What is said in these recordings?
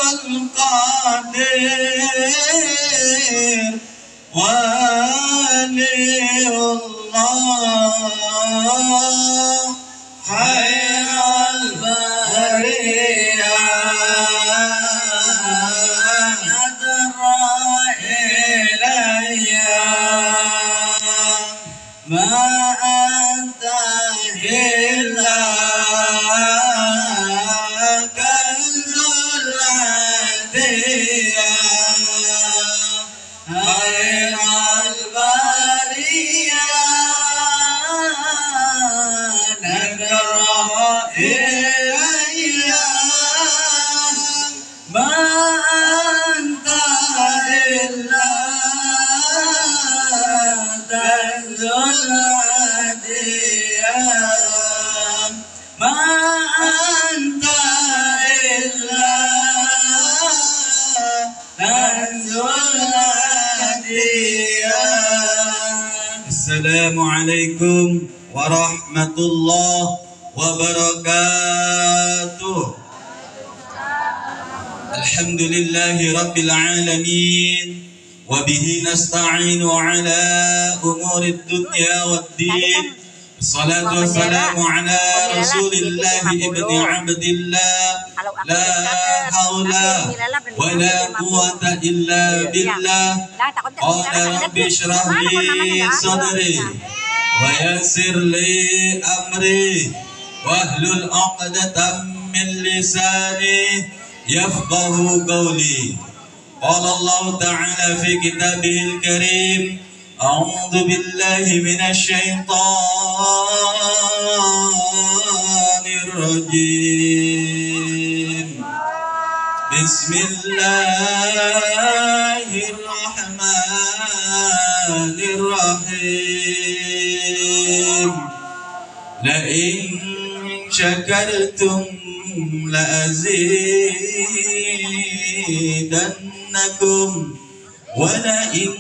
القدير ولي الله خير البرية أدرى إلي ما أنت إلا كنز العدية خير البرية نذر إلي ما أنت إلا كنز العدية ما أنت إلا كنز العدية. السلام عليكم ورحمة الله وبركاته. الحمد لله رب العالمين وبه نستعين على أمور الدنيا والدين. الصلاة والسلام على رسول الله ابن عبد الله لا حول ولا قوة إلا بالله. قال رب اشرح لي صدري ويسر لي أمري واحلل عقدة من لساني يفقه قولي. قال الله تعالى في كتابه الكريم أعوذ بالله من الشيطان الرجيم بسم الله الرحمن الرحيم لئن شكرتم لأزيدنكم ولئن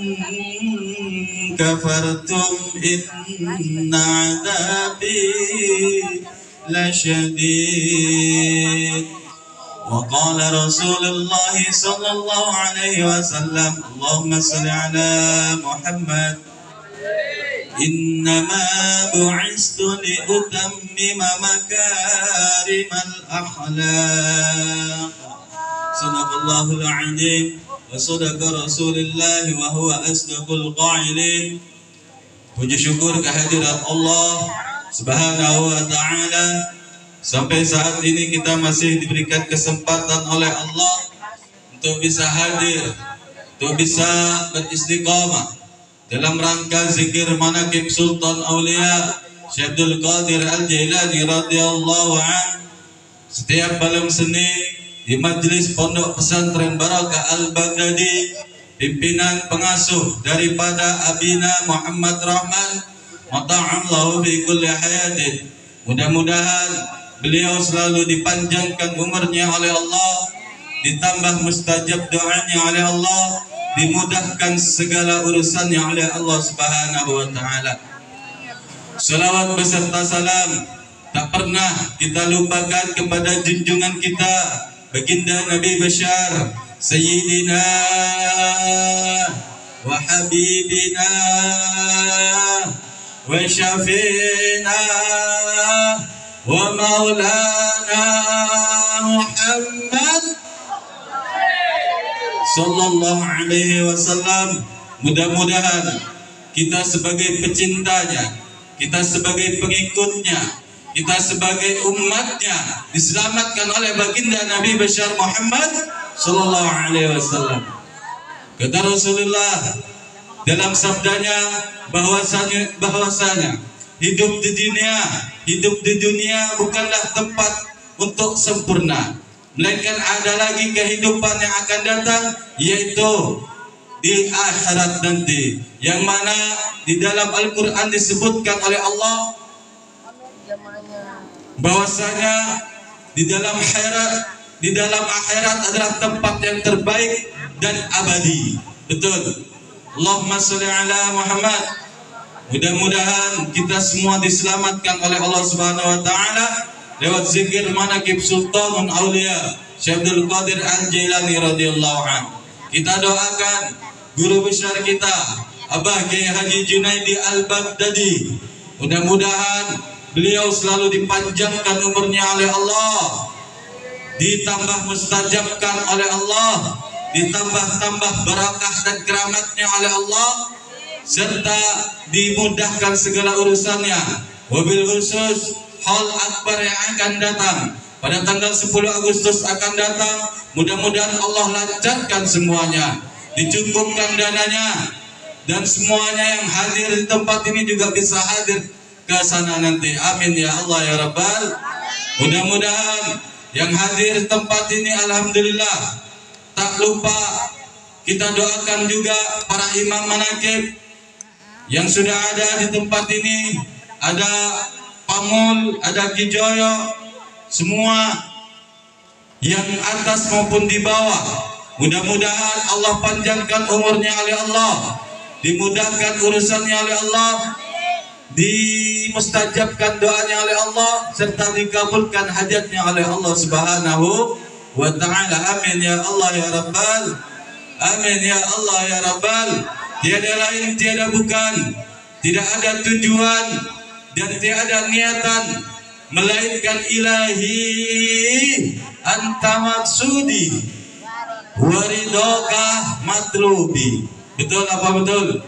كفرتم إن عذابي لشديد. وقال رسول الله صلى الله عليه وسلم اللهم صل على محمد إنما بعثت لأتمم مكارم الأخلاق. صدق الله العظيم وصدق رسول الله وهو أصدق القائلين. Puji syukur kehadirat Allah Subhanahu wa taala. Sampai saat ini kita masih diberikan kesempatan oleh Allah untuk bisa hadir, untuk bisa beristiqamah dalam rangka zikir manaqib Sultan Aulia Syekh Abdul Qadir Al-Jailani radhiyallahu an. Setiap malam Senin di Majelis Pondok Pesantren Barakah Al-Baghdadi, pimpinan pengasuh daripada Abina Muhammad Rahman mata'allahu fi kulli hayatin. Mudah-mudahan beliau selalu dipanjangkan umurnya oleh Allah, ditambah mustajab doanya oleh Allah, dimudahkan segala urusannya oleh Allah Subhanahu wa taala. Salawat beserta salam tak pernah kita lupakan kepada junjungan kita baginda Nabi Bashar Sayyidina wa Habibina wa Syafi'ina wa Maulana Muhammad sallallahu alaihi wasallam. Mudah-mudahan kita sebagai pecintanya, kita sebagai pengikutnya, kita sebagai umatnya diselamatkan oleh baginda Nabi Bashar Muhammad sallallahu alaihi wasallam. Kata Rasulullah dalam sabdanya bahwasanya hidup di dunia bukanlah tempat untuk sempurna, melainkan ada lagi kehidupan yang akan datang, yaitu di akhirat nanti, yang mana di dalam Al-Quran disebutkan oleh Allah bahwasanya di dalam akhirat adalah tempat yang terbaik dan abadi. Betul. Allahumma sholli ala Muhammad. Mudah-mudahan kita semua diselamatkan oleh Allah Subhanahu wa taala lewat zikir manaqib Sultanul Aulia Syekh Abdul Qadir Al-Jailani radhiyallahu anhu. Kita doakan guru besar kita Abah Kiai Haji Junaidi Al-Baghdadi. Mudah-mudahan beliau selalu dipanjangkan umurnya oleh Allah, ditambah mustajabkan oleh Allah, ditambah-tambah barakah dan keramatnya oleh Allah, serta dimudahkan segala urusannya. Wabil khusus Haul Akbar yang akan datang pada tanggal 10 Agustus akan datang. Mudah-mudahan Allah lancarkan semuanya, dicukupkan dananya, dan semuanya yang hadir di tempat ini juga bisa hadir ke sana nanti. Amin ya Allah ya Rabbal. Mudah-mudahan yang hadir di tempat ini, alhamdulillah. Tak lupa kita doakan juga para imam manakib yang sudah ada di tempat ini. Ada Pamul, ada Kijoyo, semua yang atas maupun di bawah. Mudah-mudahan Allah panjangkan umurnya oleh Allah, dimudahkan urusannya oleh Allah, dimustajabkan doanya oleh Allah, serta dikabulkan hajatnya oleh Allah Subhanahu wa ta'ala. Amin ya Allah ya Rabbal. Amin ya Allah ya Rabbal. Tiada lain, tiada bukan, tidak ada tujuan dan tiada niatan melainkan ilahi anta maksudi waridoka matlubi. Betul apa betul?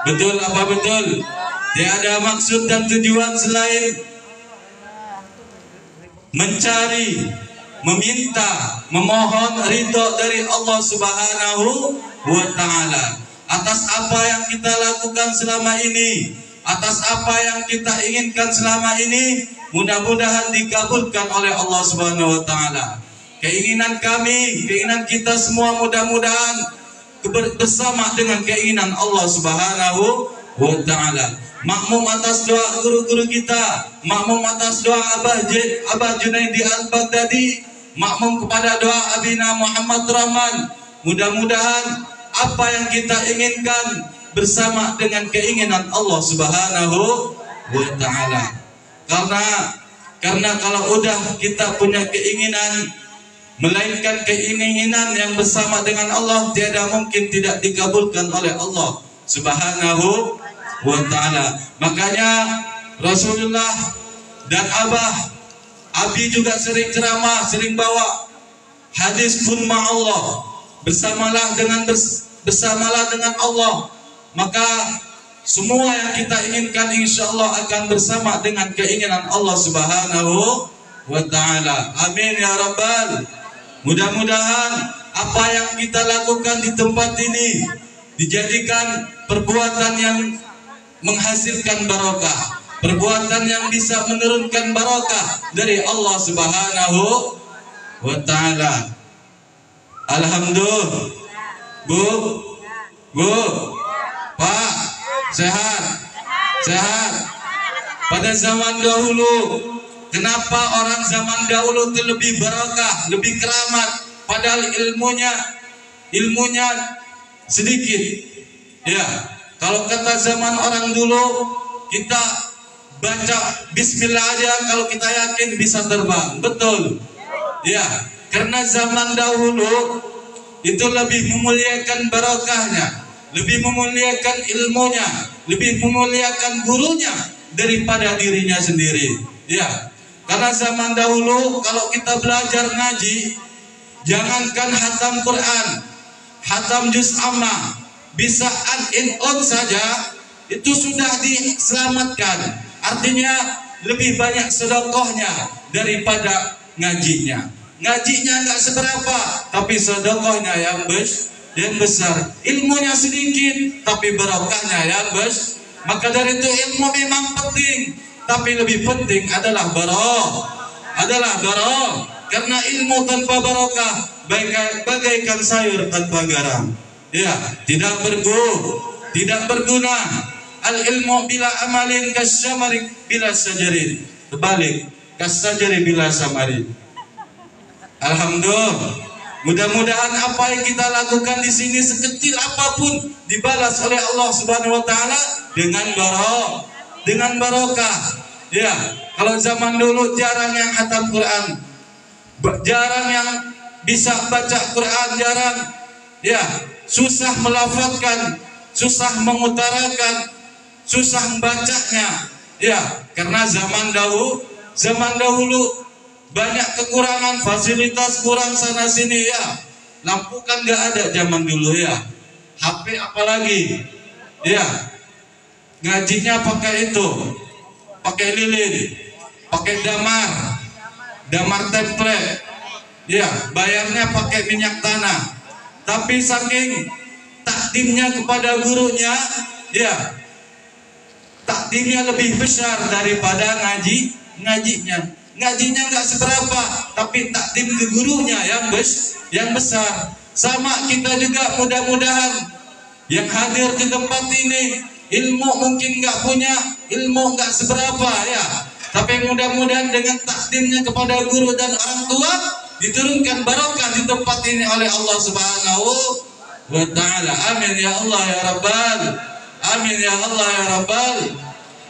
Betul apa betul? Tiada maksud dan tujuan selain mencari, meminta, memohon ridho dari Allah Subhanahu wa ta'ala atas apa yang kita lakukan selama ini, atas apa yang kita inginkan selama ini. Mudah-mudahan dikabulkan oleh Allah Subhanahu wa ta'ala. Keinginan kami, keinginan kita semua mudah-mudahan bersama dengan keinginan Allah Subhanahu wa ta'ala. Makmum atas doa guru-guru kita, makmum atas doa Abah Junaidi Al-Baghdadi, makmum kepada doa Abina Muhammad Rahman. Mudah-mudahan apa yang kita inginkan bersama dengan keinginan Allah Subhanahu wa ta'ala. Karena kalau udah kita punya keinginan melainkan keinginan yang bersama dengan Allah, tiada mungkin tidak dikabulkan oleh Allah Subhanahu wa ta'ala. Makanya Rasulullah dan Abi juga sering ceramah, sering bawa hadis kun ma'allah, bersamalah dengan Allah. Maka semua yang kita inginkan insya Allah akan bersama dengan keinginan Allah Subhanahu wa ta'ala. Amin ya Rabbal. Mudah-mudahan apa yang kita lakukan di tempat ini dijadikan perbuatan yang menghasilkan barokah, perbuatan yang bisa menurunkan barokah dari Allah Subhanahu wa ta'ala. Alhamdulillah. Bu, Pak, sehat. Pada zaman dahulu, kenapa orang zaman dahulu itu lebih barokah, lebih keramat, padahal ilmunya sedikit. Ya, kalau kata zaman orang dulu, kita baca bismillah aja kalau kita yakin bisa terbang. Betul. Ya, karena zaman dahulu itu lebih memuliakan barokahnya, lebih memuliakan ilmunya, lebih memuliakan gurunya daripada dirinya sendiri. Ya, karena zaman dahulu kalau kita belajar ngaji, jangankan hatam Quran, hatam juz amma, bisa in-on saja itu sudah diselamatkan. Artinya lebih banyak sedekahnya daripada ngajinya. Ngajinya nggak seberapa, tapi sedekahnya yang besar. Ilmunya sedikit, tapi barokahnya yang besar. Maka dari itu ilmu memang penting, tapi lebih penting adalah barokah. Karena ilmu tanpa barokah bagaikan sayur tanpa garam. Ya, tidak berguna. Al ilmu bila amalin kasyamari bila sajarin. Terbalik, kasyajari bila samarin. Alhamdulillah. Mudah-mudahan apa yang kita lakukan di sini sekecil apapun dibalas oleh Allah Subhanahu wa taala dengan barokah. Ya, kalau zaman dulu jarang yang khatam Quran, jarang yang bisa baca Quran jarang, ya, susah melafadzkan, susah mengutarakan, susah membacanya, ya, karena zaman dahulu banyak kekurangan, fasilitas kurang sana sini, ya. Lampu kan nggak ada zaman dulu, ya. HP apalagi, ya. Ngajinya pakai itu, pakai lilin, pakai damar template, ya. Bayarnya pakai minyak tanah. Tapi saking takdimnya kepada gurunya, ya, takdimnya lebih besar daripada ngajinya. Ngajinya nggak seberapa, tapi takdim ke gurunya yang besar. Sama kita juga, mudah-mudahan yang hadir di tempat ini ilmu mungkin nggak punya, ilmu nggak seberapa, ya, tapi mudah-mudahan dengan takdimnya kepada guru dan orang tua diturunkan barokah di tempat ini oleh Allah Subhanahu wa ta'ala. Amin ya Allah ya Rabbal, amin ya Allah ya Rabbal.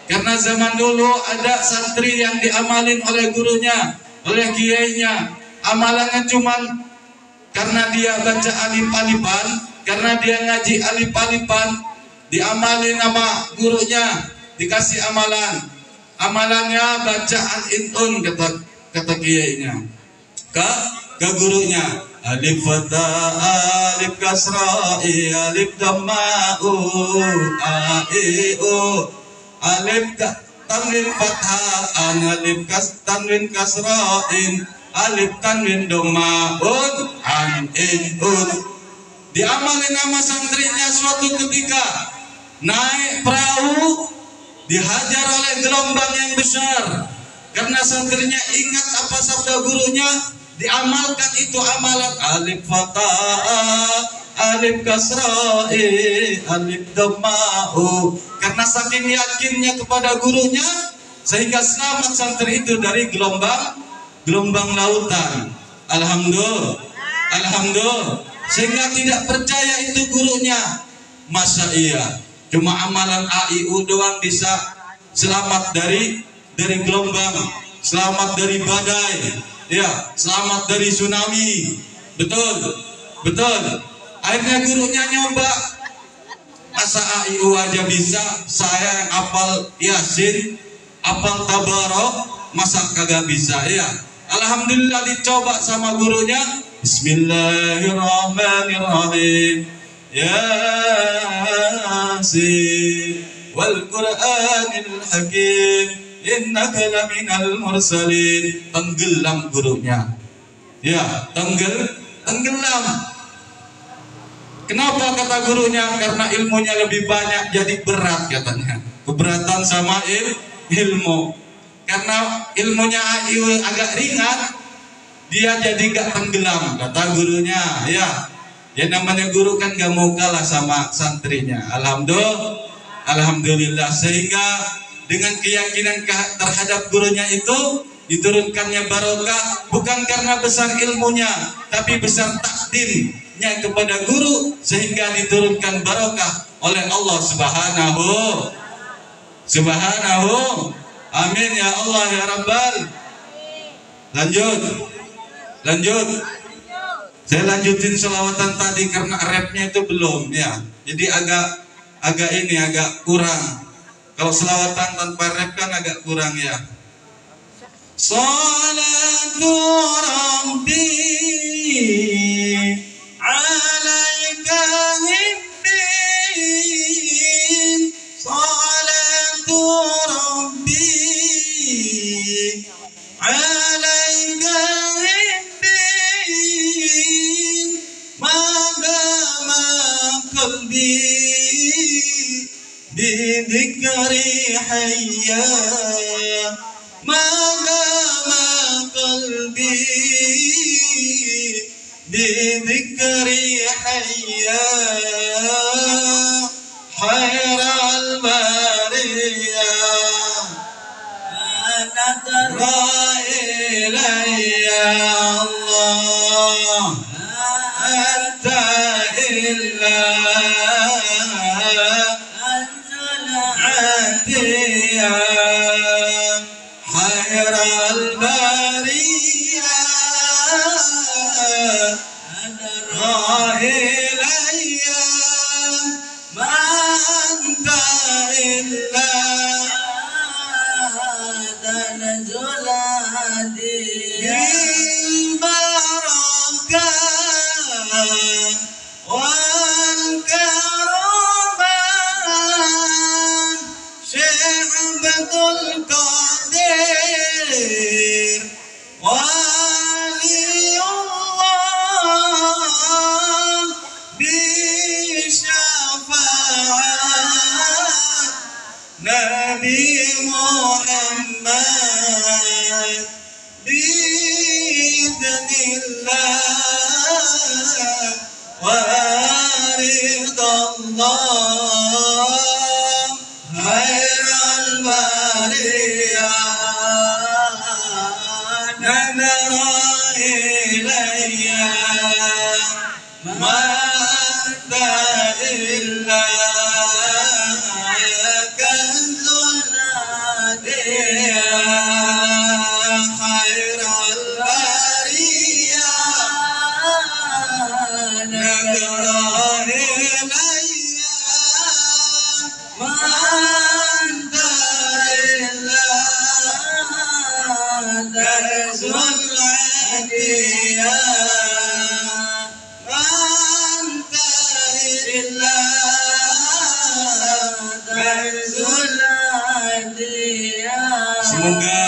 Karena zaman dulu ada santri yang diamalin oleh gurunya, oleh kiainya. Amalannya cuman karena dia baca alif-alifan, karena dia ngaji alif-alifan, diamalin sama gurunya, dikasih amalan. Amalannya bacaan intun, kata kiainya. Ke gurunya. Alif fatha, alif kasra, alif dhamma, a i u. Alif tanwin fathah, alif tanwin kasra'in, alif tanwin dhamma, an in un. Diamalin sama santrinya suatu ketika naik perahu, dihajar oleh gelombang yang besar. Karena santrinya ingat apa sabda gurunya, diamalkan itu amalan alif fathah, alif kasra'i, alif dhamma'u. Karena saking yakinnya kepada gurunya, sehingga selamat santri itu dari gelombang lautan. Alhamdulillah. Sehingga tidak percaya itu gurunya. Masa iya cuma amalan AIU doang bisa selamat dari gelombang, selamat dari badai, ya, selamat dari tsunami. Betul. Akhirnya gurunya nyoba, masa AIU aja bisa, saya yang hafal Yasin, hafal Tabarok, masa kagak bisa, ya. Alhamdulillah dicoba sama gurunya. Bismillahirrahmanirrahim. Yasin wal Qur'anil Hakim, innaka laminal mursalin. Tenggelam gurunya, ya, tenggelam. Kenapa kata gurunya? Karena ilmunya lebih banyak, jadi berat katanya. Keberatan sama ilmu. Karena ilmunya agak ringan, dia jadi gak tenggelam, kata gurunya, ya. Ya namanya guru kan gak mau kalah sama santrinya. Alhamdulillah. Sehingga dengan keyakinan terhadap gurunya itu diturunkannya barokah, bukan karena besar ilmunya, tapi besar takdirnya kepada guru, sehingga diturunkan barokah oleh Allah Subhanahu. Amin ya Allah ya Rabbal. Lanjut. Saya lanjutin selawatan tadi karena rapnya itu belum, ya. Jadi agak kurang. Kalau selawatan tanpa rap kan agak kurang, ya. Salatu Rabbi alaika hibbin, salatu Rabbi alaika hibbin, magama qalbi bidhikri hayya, magama qalbi bidhikri hayya, khairal bariyah nadra ilayya Allah anta illah ya khairal bariyah والكرمان شيخ عبد القادر ولي الله بشفاعة نبي محمد بإذن الله ورضا الله خير البرية نظر إلي ما أنت إلا كنز الهدية خير البرية نظر إلي ما أنت إلا كنز الهدية ما أنت إلا كنز الهدية. Semoga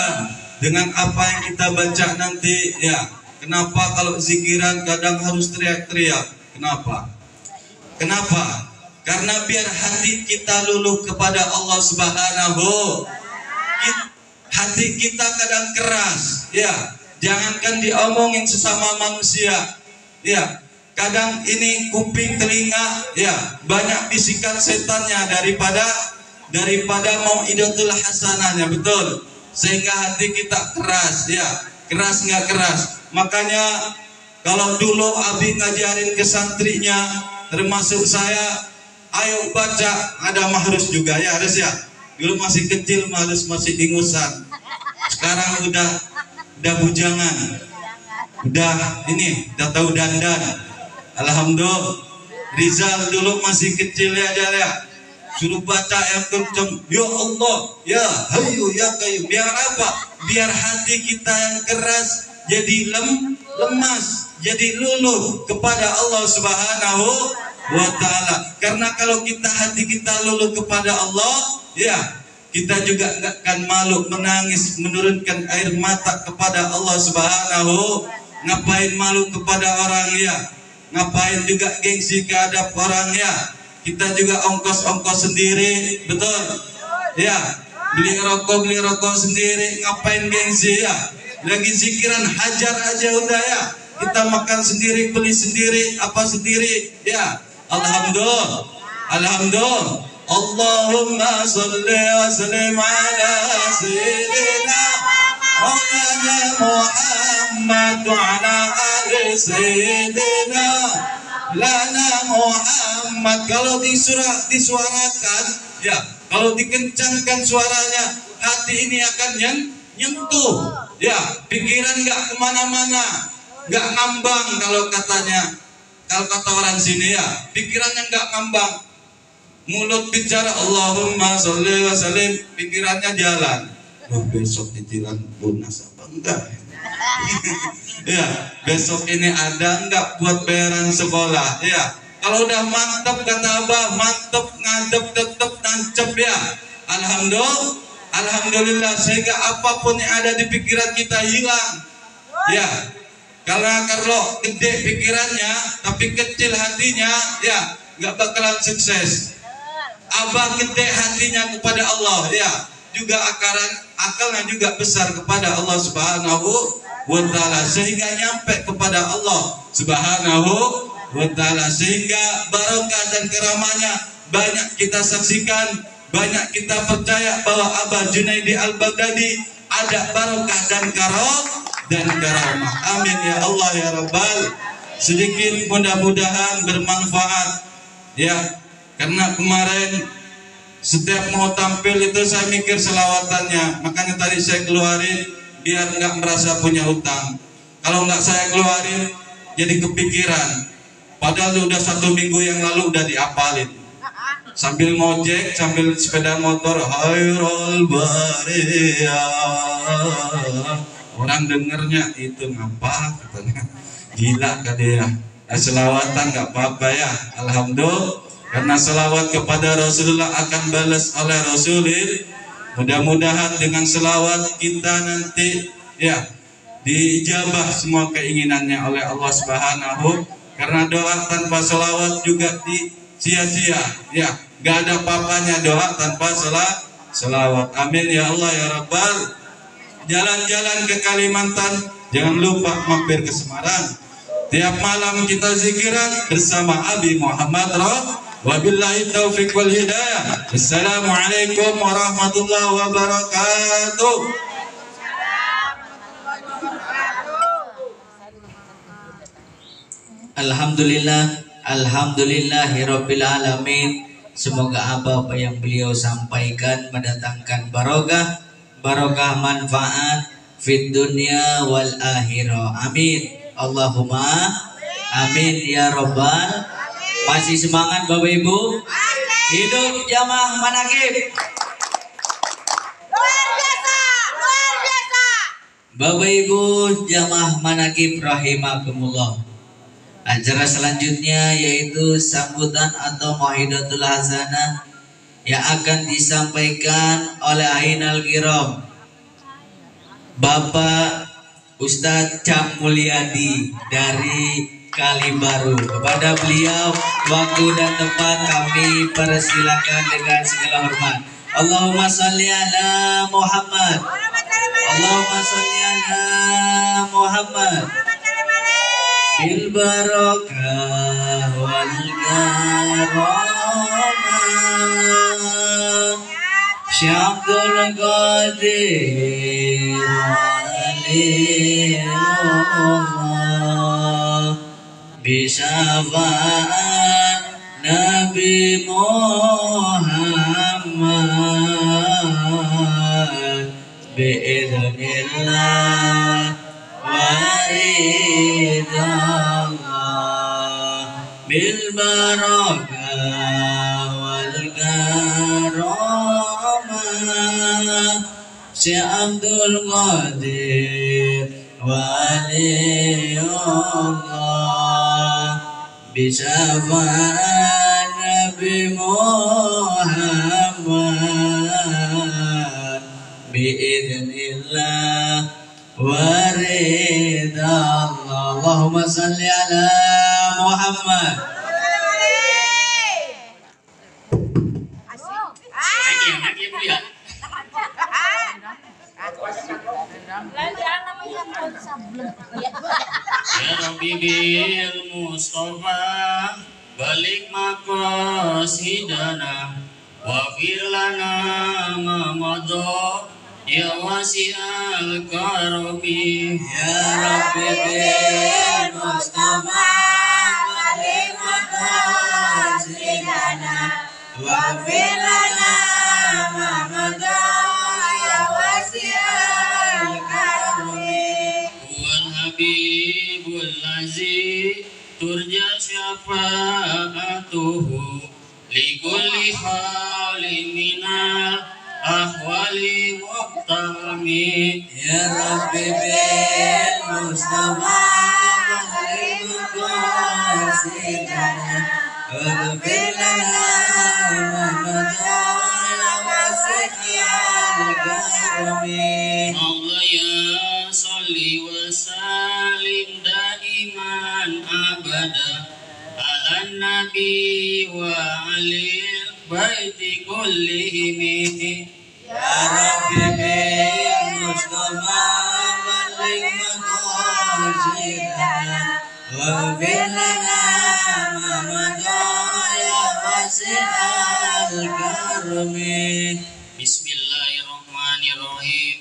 dengan apa yang kita baca nanti ya. Kenapa kalau zikiran kadang harus teriak-teriak? Kenapa? Kenapa? Karena biar hati kita luluh kepada Allah Subhanahu. Hati kita kadang keras, ya. Jangankan diomongin sesama manusia, ya. Kadang ini kuping telinga, ya, banyak bisikan setannya daripada mau'idatul hasanahnya, betul. Sehingga hati kita keras, ya. Keras nggak keras. Makanya kalau dulu Abi ngajarin ke santrinya, termasuk saya, ayo baca, ada mahrus juga ya, harus ya. Dulu masih kecil mahrus masih ingusan. Sekarang udah bujangan. Udah tahu dandan. Alhamdulillah. Rizal dulu masih kecil ya, suruh baca yang kenceng, ya Allah, ya Hayyu ya Qayyum. Biar apa? Biar hati kita yang keras jadi lemas, jadi luluh kepada Allah Subhanahu wa ta'ala. Karena kalau hati kita luluh kepada Allah, ya, kita juga enggak akan malu menangis, menurunkan air mata kepada Allah Subhanahu. Ngapain malu kepada orang, ya? Ngapain juga gengsi kehadap orang, ya? Kita juga ongkos sendiri, betul? Ya, beli rokok sendiri, ngapain gengsi, ya? Lagi zikiran hajar aja udah, ya. Kita makan sendiri, beli sendiri, apa sendiri, ya. Alhamdulillah. Allahumma salli wa sallim ala sayyidina Maulana Muhammad wa ala ali sayyidina Lana Muhammad. Kalau disuarakan, ya, kalau dikencangkan suaranya, hati ini akan nyentuh, ya, pikiran nggak kemana-mana, nggak ngambang. Kalau kata orang sini, ya, pikirannya nggak ngambang. Mulut bicara Allahumma sholli wa sallim, pikirannya jalan. Besok cicilan lunas apa enggak? Ya, besok ini ada enggak buat bayaran sekolah? Ya, kalau udah mantap kata Abah, mantap ngadep tetep nancep, ya. Alhamdulillah, sehingga apapun yang ada di pikiran kita hilang, ya. Karena kalau gede pikirannya tapi kecil hatinya, ya, nggak bakalan sukses. Abah gede hatinya kepada Allah, ya, juga akalnya juga besar kepada Allah Subhanahu wa ta'ala, sehingga nyampe kepada Allah Subhanahu wa ta'ala, sehingga barokah dan karamahnya banyak kita saksikan, banyak kita percaya bahwa Abah Junaidi Al-Baghdadi ada barokah dan karamah. Amin ya Allah ya Rabbal. Sedikit mudah-mudahan bermanfaat, ya. Karena kemarin setiap mau tampil itu saya mikir selawatannya, makanya tadi saya keluarin biar nggak merasa punya utang. Kalau nggak saya keluarin jadi kepikiran, padahal udah 1 minggu yang lalu udah diapalin. Sambil ngojek, sambil sepeda motor, Hairul Bariyah. Orang dengernya itu ngapa katanya, gila kan dia. selawatan nggak apa-apa ya. Alhamdulillah, karena selawat kepada Rasulullah akan balas oleh Rasulullah. Mudah-mudahan dengan selawat kita nanti ya diijabah semua keinginannya oleh Allah Subhanahu. Karena doa tanpa selawat juga sia-sia ya, nggak ada papanya doa tanpa selawat. Amin ya Allah ya Rabbal. Jalan-jalan ke Kalimantan, jangan lupa mampir ke Semarang. Tiap malam kita zikiran bersama Abi Muhammad wabillahi taufiq wal hidayah. Assalamualaikum warahmatullahi wabarakatuh. Alhamdulillahirabbil alamin. Semoga apa yang beliau sampaikan mendatangkan barokah manfaat fid dunya wal akhirah. Amin. Allahumma amin ya robbal. Masih semangat Bapak Ibu? Hidup jamaah manakib. Luar biasa, luar biasa. Bapak Ibu jamaah manakib rahimakumullah. Acara selanjutnya yaitu sambutan atau mau'idatul hasanah yang akan disampaikan oleh Ainal Kiram Bapak Ustadz Cak Mulyadi dari Kalibaru. Kepada beliau waktu dan tempat kami persilakan dengan segala hormat. Allahumma sholli ala Muhammad. Allahumma sholli ala Muhammad. Bil barakah wal karamah Syabdul Qadir waliyullah bisyafaat Nabi Muhammad biidznillah waridallah bil barakah wal karamah Syekh Abdul Qadir waliyullah bisyafaat Nabi Muhammad biidznillah waridallah. Allahumma salli ala Muhammad. Ya Rabbi bil Mustafa balik maqasidana wafir lana ma madha ya wasi'al karami. Ya Rabbi bil Mustafa balik maqasidana wafir lana ma madha ya wasi'al karami. Wal habibul lazi turja syafa'atuhu likulli halin minal ahwali muqtami. Ya Rabbi bil Mustafa balik maqasidana waghfir lana ma madha ya wasi'al karami. Maulaya salli wa salim daiman abada ala nabi wa alil baiti kullihim. Ya Rabbi bil Mustafa balik maqasidana waghfir lana ma madha ya wasi'al karami. Bismillahirrahmanirrahim.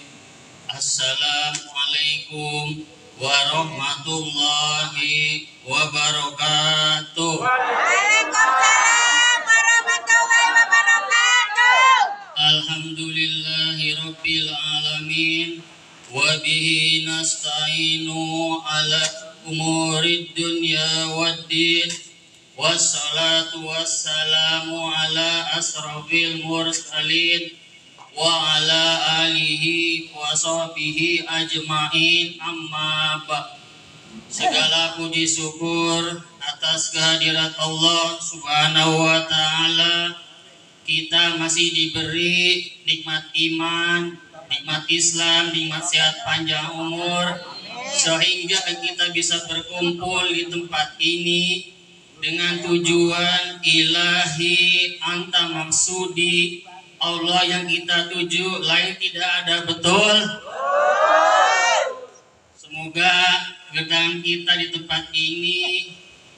Assalamualaikum warahmatullahi wabarakatuh. Waalaikumsalam warahmatullahi wabarakatuh. Alhamdulillahi rabbil alamin wa bihi nasta'inu ala umurid dunya waddin wassalatu wassalamu ala asrafil mursalin wa ala alihi wa sahbihi ajma'in amma ba'. Segala puji syukur atas kehadirat Allah Subhanahu wa Ta'ala, kita masih diberi nikmat iman, nikmat Islam, nikmat sehat panjang umur, sehingga kita bisa berkumpul di tempat ini dengan tujuan ilahi anta maksudi, Allah yang kita tuju, lain tidak ada, betul? Semoga kedatangan kita di tempat ini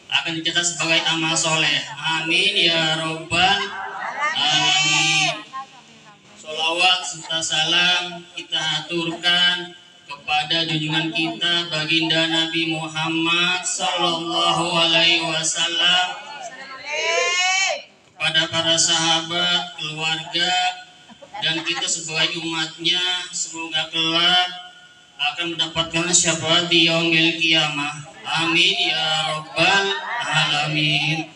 akan dicatat sebagai amal soleh. Amin ya robbal alamin. Sholawat serta salam kita aturkan kepada junjungan kita baginda Nabi Muhammad Sallallahu Alaihi Wasallam, kepada para sahabat, keluarga, dan kita sebagai umatnya. Semoga kelak akan mendapatkan syafaat di yaumil qiyamah. Amin ya robbal alamin.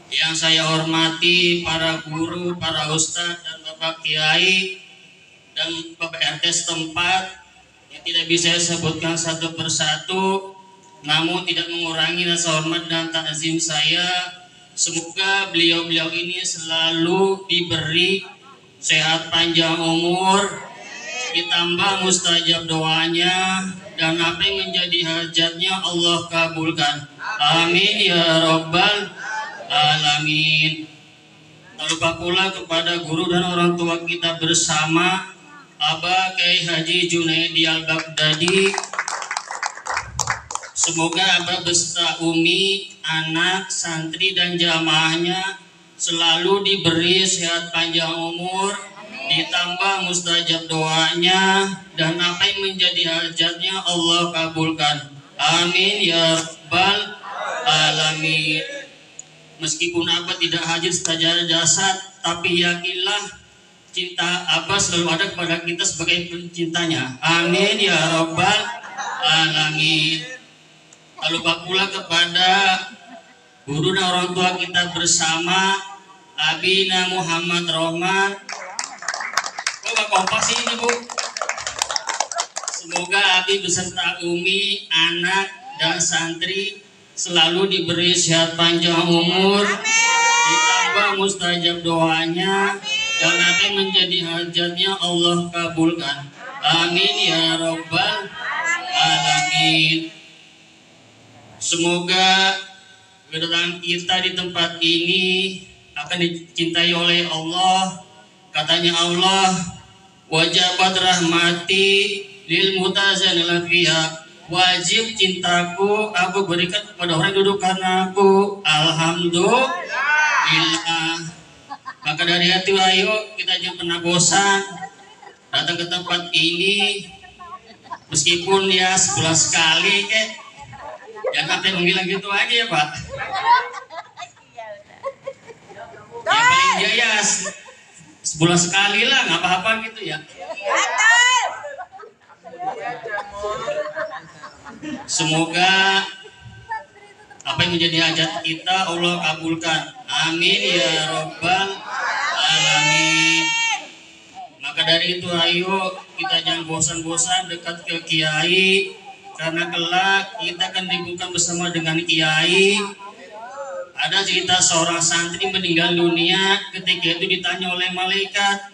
Yang saya hormati para guru, para ustadz, dan bapak kiai, dan bapak RT setempat, yang tidak bisa saya sebutkan satu persatu, namun tidak mengurangi rasa hormat dan takzim saya. Semoga beliau-beliau ini selalu diberi sehat panjang umur, ditambah mustajab doanya, dan apa yang menjadi hajatnya Allah kabulkan. Amin ya robbal alamin. Tak lupa pula kepada guru dan orang tua kita bersama, Abah Kiai Haji Junaidi Al-Baghdadi. Semoga Abah beserta Umi, anak, santri, dan jamaahnya selalu diberi sehat panjang umur, ditambah mustajab doanya, dan apa yang menjadi hajatnya Allah kabulkan. Amin ya rabbal alamin. Meskipun Abah tidak hadir secara jasad, tapi yakinlah cinta Abah selalu ada kepada kita sebagai pencintanya. Amin ya rabbal alamin. Lalu lupa pula kepada guru dan orang tua kita bersama, Abina Muhammad Rohman. Kok gak kompak sih ini, Bu? Semoga Abi beserta Umi, anak, dan santri selalu diberi sehat panjang umur, ditambah mustajab doanya, dan apa yang menjadi hajatnya Allah kabulkan. Amin ya rabbal alamin. Semoga kedatangan kita di tempat ini akan dicintai oleh Allah. Katanya Allah, wajabat rahmati lil mutazanil fiha. Wajib cintaku aku berikan kepada orang yang duduk karena aku. Alhamdulillah. Maka dari hati ayo kita jangan pernah bosan datang ke tempat ini, meskipun ya 11 kali kek. Jangan sampai menghilang gitu aja ya Pak. Yang paling jaya 10 sekali lah, nggak apa-apa gitu ya. Semoga apa yang menjadi hajat kita Allah kabulkan. Amin ya rabbal alamin. Maka dari itu ayo kita jangan bosan-bosan dekat ke kiai, karena kelak kita akan dibuka bersama dengan kiai. Ada cerita seorang santri meninggal dunia, ketika itu ditanya oleh malaikat,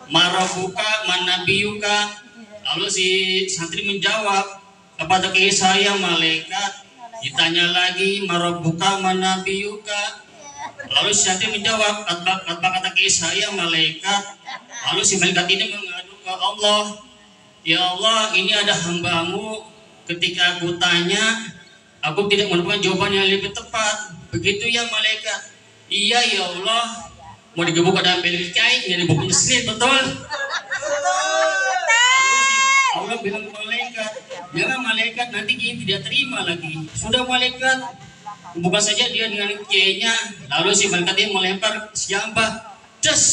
marabuka manabiyuka. Lalu si santri menjawab, kepada kiai saya malaikat. Ditanya lagi, marabuka manabiyuka. Lalu si santri menjawab, apa kata kiai saya malaikat. Lalu si malaikat ini mengadu ke Allah, ya Allah, ini ada hambamu, ketika aku tanya, aku tidak menemukan jawaban yang lebih tepat. Begitu ya malaikat. Iya ya Allah. Mau digebuk ada milik kiai, jadi buku mesin, betul? Allah bilang ke malaikat, jangan malaikat, nanti kiai tidak terima lagi. Sudah malaikat, buka saja dia dengan kiainya. Lalu si malaikat ini melempar siambah, des,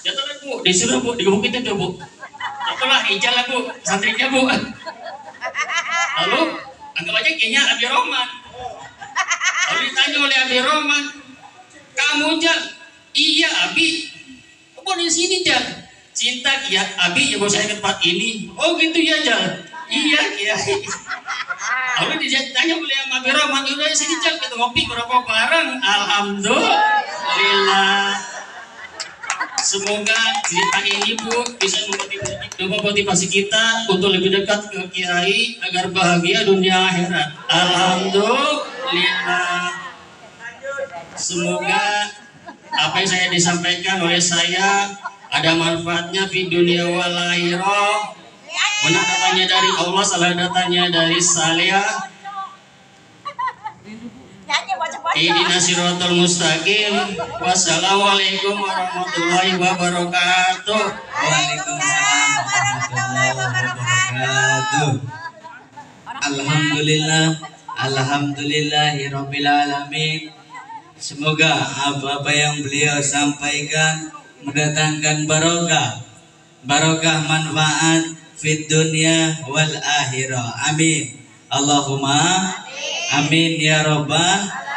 jatuhlah Bu, disuruh Bu, digebuk itu tuh Bu. Jatuhlah, ijal lah Bu, santrinya Bu. Lalu anggap aja kayaknya Abi Rohman. Lalu ditanya oleh Abi Rohman, kamu Jal? Iya Abi. Kamu di sini Jal? Cinta ya Abi ya bawa saya ke tempat ini. Oh gitu ya Jal? Iya Kiai. Lalu ditanya beliau Mabiro sini Cak kita ngopi berapa bareng. Alhamdulillah. Semoga cerita ini Bu bisa memotivasi kita untuk lebih dekat ke Kiai agar bahagia dunia akhirat. Alhamdulillah. Semoga apa yang saya disampaikan oleh saya ada manfaatnya di dunia wal akhirah. Benar datanya dari Allah, salah datanya dari saya. Ihdinas siratal mustaqim. Wassalamualaikum warahmatullahi wabarakatuh. Waalaikumsalam warahmatullahi wabarakatuh. Alhamdulillah, alhamdulillahirabbil alamin. Semoga apa-apa yang beliau sampaikan mendatangkan barokah manfaat fid dunya wal akhirah. Amin. Allahumma amin ya rabbal.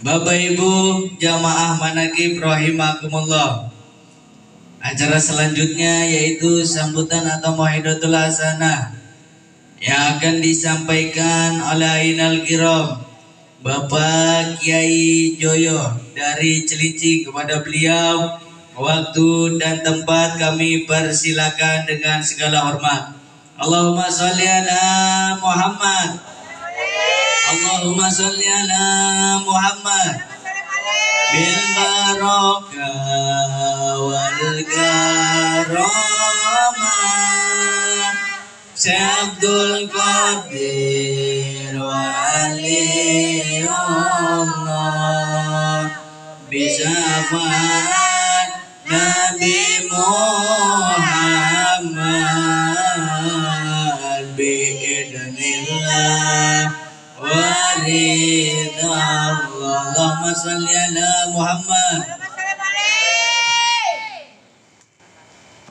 Bapak Ibu jamaah manaqib rahimakumullah. Acara selanjutnya yaitu sambutan atau mau'idatul hasanah yang akan disampaikan oleh Ainal Kiram Bapak Kiai Joyo dari Cilincing. Kepada beliau waktu dan tempat kami persilakan dengan segala hormat. Allahumma sholli ala Muhammad. Allahumma sholli ala Muhammad bil barakah wal karamah Syabdul Qadir wali Allah bisyafaat Nabi Muhammad biidnillah waridha Allahumma sholli ala Muhammad.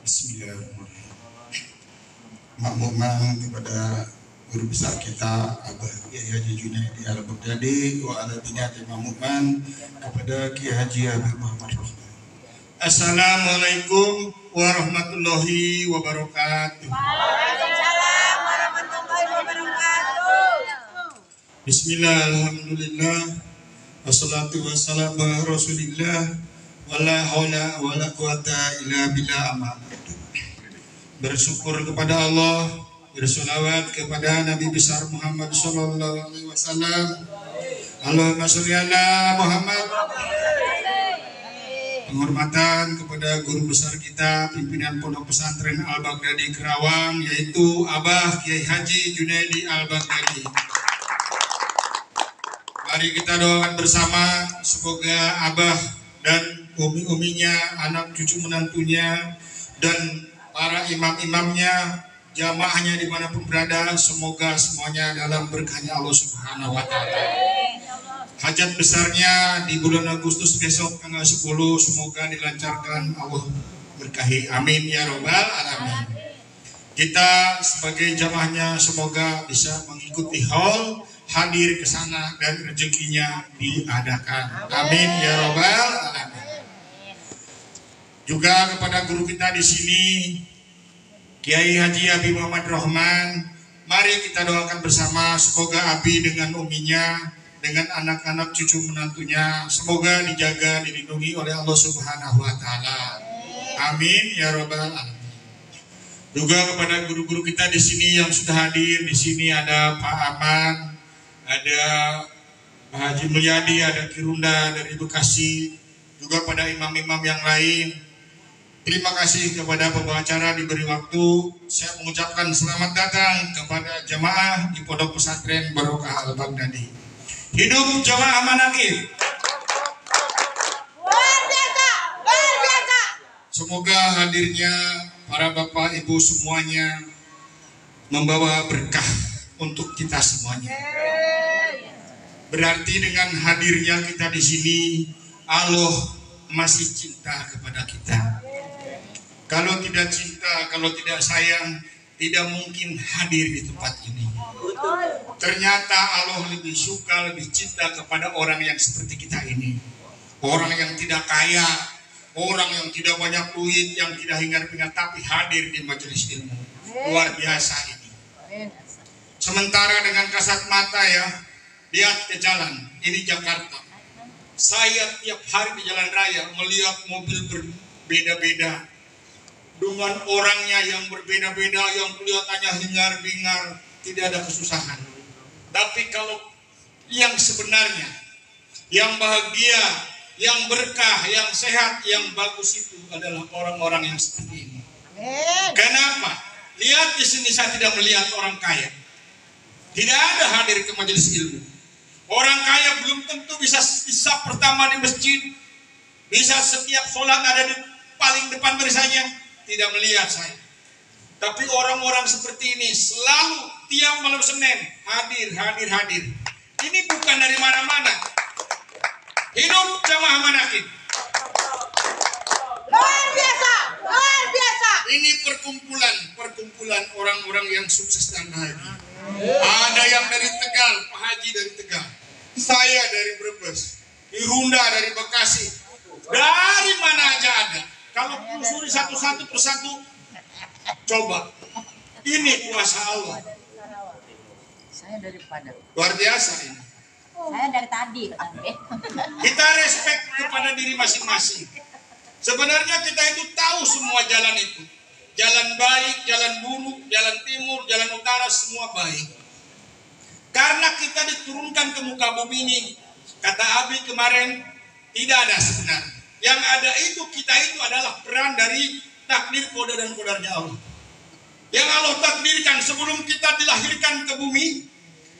Bismillahirrahmanirrahim. Makmuman kepada guru besar kita Abah Kiai Haji Junaidi Al-Baghdadi wa ala binati makmuman kepada Kiai Haji Habib Muhammad Rohman. Assalamualaikum warahmatullahi wabarakatuh. Waalaikumsalam warahmatullahi wabarakatuh. Bismillah, alhamdulillah, wassalatu wassalamu ala rasulillah, wala hawla wala quwata illa billah amma ba'du. Bersyukur kepada Allah, bersolawat kepada Nabi besar Muhammad sallallahu alaihi wasallam. Allahumma sholli ala Muhammad. Penghormatan kepada guru besar kita, pimpinan Pondok Pesantren Al-Baghdadi Kerawang, yaitu Abah Kiai Haji Junaidi Al-Baghdadi. Mari kita doakan bersama semoga Abah dan umi-uminya, anak cucu menantunya, dan para imam-imamnya, jamaahnya dimanapun berada, semoga semuanya dalam berkahnya Allah Subhanahu wa Ta'ala. Hajat besarnya di bulan Agustus besok tanggal 10 semoga dilancarkan, Allah berkahi. Amin ya robbal alamin. Kita sebagai jamaahnya semoga bisa mengikuti haul, hadir ke sana dan rezekinya diadakan. Amin ya robbal alamin. Juga kepada guru kita di sini Kiai Haji Habib Muhammad Rohman, mari kita doakan bersama semoga Abi dengan uminya, dengan anak-anak cucu menantunya, semoga dijaga, dilindungi oleh Allah Subhanahu wa Ta'ala. Amin ya robbal alamin. Juga kepada guru-guru kita di sini yang sudah hadir, di sini ada Pak Aman, ada Pak Haji Mulyadi, ada Kirunda dari Bekasi, juga pada imam-imam yang lain. Terima kasih kepada pembawa acara diberi waktu. Saya mengucapkan selamat datang kepada jamaah di Pondok Pesantren Barokah Al-Baghdadi. Hidup jamaah manaqib. Luar biasa, luar biasa. Semoga hadirnya para bapak ibu semuanya membawa berkah untuk kita semuanya. Berarti dengan hadirnya kita di sini, Allah masih cinta kepada kita. Kalau tidak cinta, kalau tidak sayang, tidak mungkin hadir di tempat ini. Ternyata Allah lebih suka, lebih cinta kepada orang yang seperti kita ini. Orang yang tidak kaya, orang yang tidak banyak duit, yang tidak hingar-bingar, tapi hadir di majelis ilmu. Luar biasa ini. Sementara dengan kasat mata ya, lihat ke jalan, ini Jakarta. Saya tiap hari di jalan raya melihat mobil berbeda-beda, dengan orangnya yang berbeda-beda, yang kelihatannya hingar-bingar, tidak ada kesusahan. Tapi kalau yang sebenarnya, yang bahagia, yang berkah, yang sehat, yang bagus itu adalah orang-orang yang seperti ini. Kenapa? Lihat di sini saya tidak melihat orang kaya. Tidak ada hadir ke majelis ilmu. Orang kaya belum tentu bisa pertama di masjid, bisa setiap sholat ada di paling depan barisannya. Tidak melihat saya. Tapi orang-orang seperti ini selalu tiap malam Senin hadir. Ini bukan dari mana-mana. Hidup jamaah manakin. Luar biasa. Ini perkumpulan orang-orang yang sukses dan bahagia. Ada yang dari Tegal, Pak Haji dari Tegal, saya dari Brebes, Irunda dari Bekasi, dari mana aja ada. Kalau telusuri satu persatu, coba. Ini kuasa Allah. Saya dari Padang. Luar biasa ini. Saya dari tadi. Kita respect kepada diri masing-masing. Sebenarnya kita itu tahu semua jalan itu. Jalan baik, jalan buruk, jalan timur, jalan utara, semua baik. Karena kita diturunkan ke muka bumi ini, kata Abi kemarin, tidak ada sebenarnya. Yang ada itu, kita itu adalah peran dari takdir, koda dan kodarnya Allah. Yang Allah takdirkan sebelum kita dilahirkan ke bumi,